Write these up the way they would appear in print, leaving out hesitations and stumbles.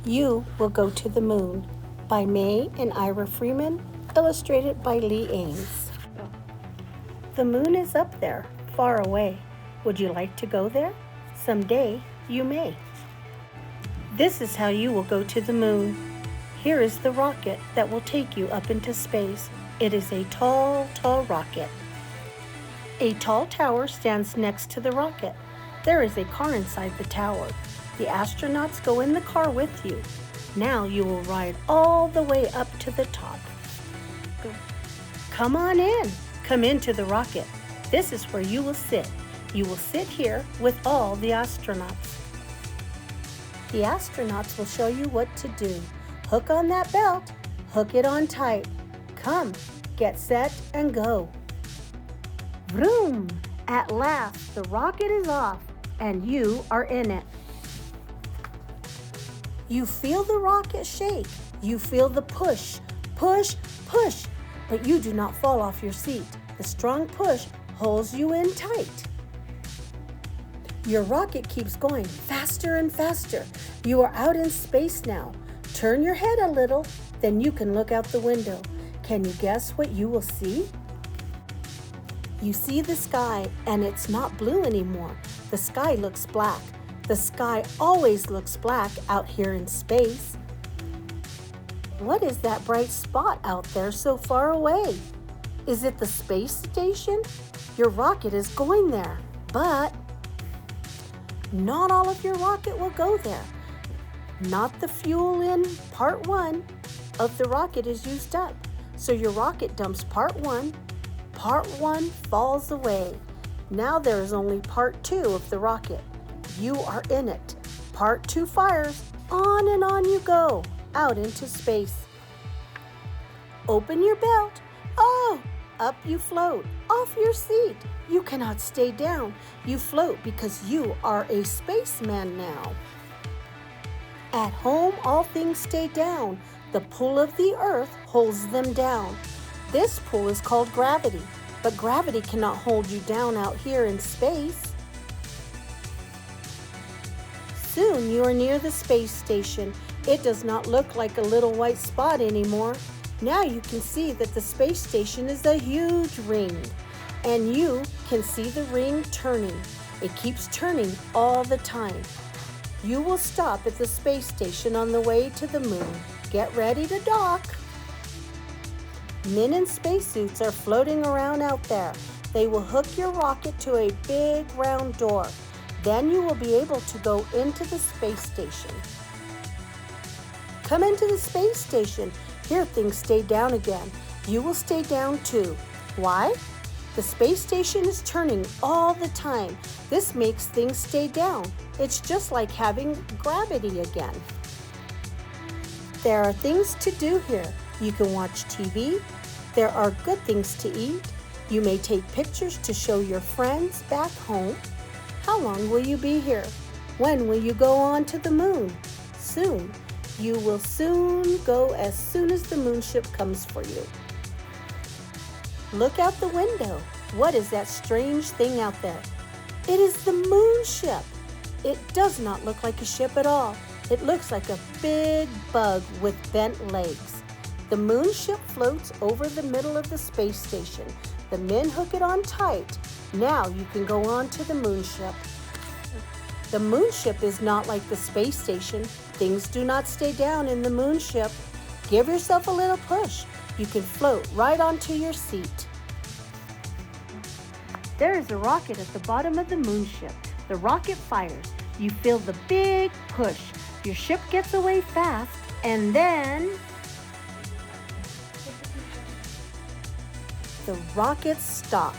You Will Go to the Moon by May and Ira Freeman, illustrated by Lee Ames. The moon is up there, far away. Would you like to go there? Someday you may. This is how you will go to the moon. Here is the rocket that will take you up into space. It is a tall, tall rocket. A tall tower stands next to the rocket. There is a car inside the tower. The astronauts go in the car with you. Now you will ride all the way up to the top. Come on in. Come into the rocket. This is where you will sit. You will sit here with all the astronauts. The astronauts will show you what to do. Hook on that belt. Hook it on tight. Come, get set, and go. Vroom! At last, the rocket is off, and you are in it. You feel the rocket shake. You feel the push, push, push, but you do not fall off your seat. The strong push holds you in tight. Your rocket keeps going faster and faster. You are out in space now. Turn your head a little, then you can look out the window. Can you guess what you will see? You see the sky, and it's not blue anymore. The sky looks black. The sky always looks black out here in space. What is that bright spot out there so far away? Is it the space station? Your rocket is going there, but not all of your rocket will go there. Not the fuel in part 1 of the rocket is used up. So your rocket dumps part 1. Part 1 falls away. Now there is only part 2 of the rocket. You are in it. Part 2 fires. On and on you go, out into space. Open your belt. Oh, up you float, off your seat. You cannot stay down. You float because you are a spaceman now. At home, all things stay down. The pull of the earth holds them down. This pull is called gravity, but gravity cannot hold you down out here in space. Soon you are near the space station. It does not look like a little white spot anymore. Now you can see that the space station is a huge ring, and you can see the ring turning. It keeps turning all the time. You will stop at the space station on the way to the moon. Get ready to dock. Men in spacesuits are floating around out there. They will hook your rocket to a big round door. Then you will be able to go into the space station. Come into the space station. Here things stay down again. You will stay down too. Why? The space station is turning all the time. This makes things stay down. It's just like having gravity again. There are things to do here. You can watch TV. There are good things to eat. You may take pictures to show your friends back home. How long will you be here? When will you go on to the moon? Soon. You will soon go as soon as the moonship comes for you. Look out the window. What is that strange thing out there? It is the moonship. It does not look like a ship at all. It looks like a big bug with bent legs. The moonship floats over the middle of the space station. The men hook it on tight. Now you can go on to the moonship. The moonship is not like the space station. Things do not stay down in the moonship. Give yourself a little push. You can float right onto your seat. There is a rocket at the bottom of the moonship. The rocket fires. You feel the big push. Your ship gets away fast, and then the rockets stop.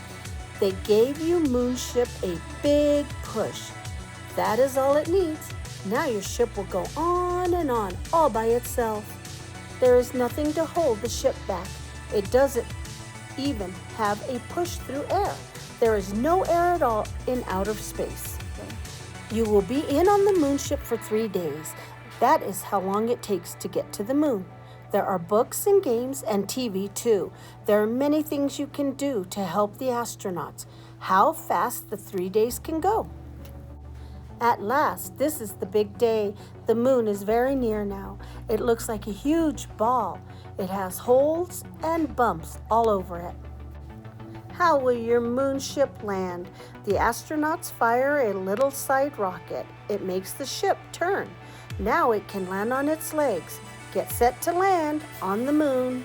They gave you moonship a big push. That is all it needs. Now your ship will go on and on all by itself. There is nothing to hold the ship back. It doesn't even have a push through air. There is no air at all in outer space. You will be in on the moonship for 3 days. That is how long it takes to get to the moon. There are books and games and TV too. There are many things you can do to help the astronauts. How fast the 3 days can go. At last, this is the big day. The moon is very near now. It looks like a huge ball. It has holes and bumps all over it. How will your moon ship land? The astronauts fire a little side rocket. It makes the ship turn. Now it can land on its legs. Get set to land on the moon.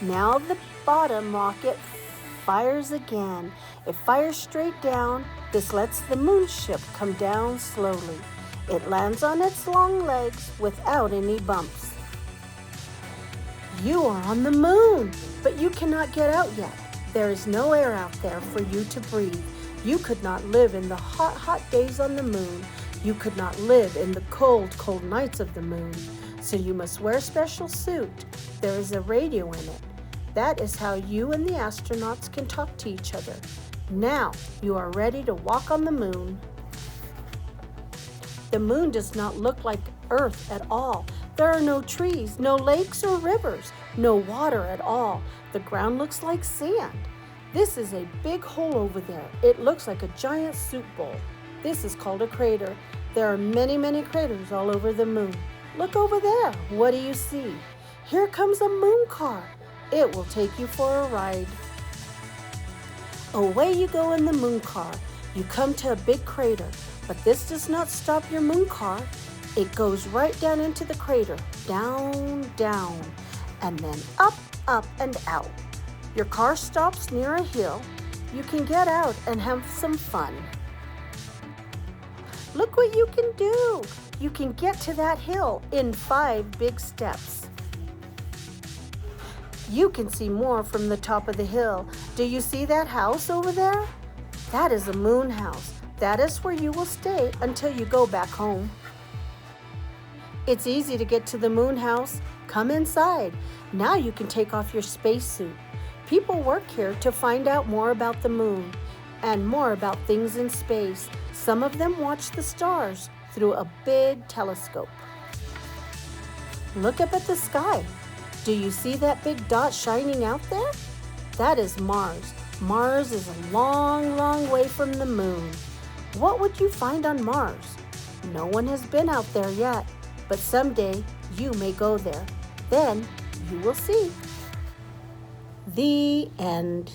Now the bottom rocket fires again. It fires straight down. This lets the moon ship come down slowly. It lands on its long legs without any bumps. You are on the moon, but you cannot get out yet. There is no air out there for you to breathe. You could not live in the hot, hot days on the moon. You could not live in the cold, cold nights of the moon. So you must wear a special suit. There is a radio in it. That is how you and the astronauts can talk to each other. Now you are ready to walk on the moon. The moon does not look like Earth at all. There are no trees, no lakes or rivers, no water at all. The ground looks like sand. This is a big hole over there. It looks like a giant soup bowl. This is called a crater. There are many, many craters all over the moon. Look over there. What do you see? Here comes a moon car. It will take you for a ride. Away you go in the moon car. You come to a big crater, but this does not stop your moon car. It goes right down into the crater, down, down, and then up, up, and out. Your car stops near a hill. You can get out and have some fun. Look what you can do. You can get to that hill in 5 big steps. You can see more from the top of the hill. Do you see that house over there? That is a moon house. That is where you will stay until you go back home. It's easy to get to the moon house. Come inside. Now you can take off your spacesuit. People work here to find out more about the moon and more about things in space. Some of them watch the stars through a big telescope. Look up at the sky. Do you see that big dot shining out there? That is Mars. Mars is a long, long way from the moon. What would you find on Mars? No one has been out there yet, but someday you may go there. Then you will see. The end.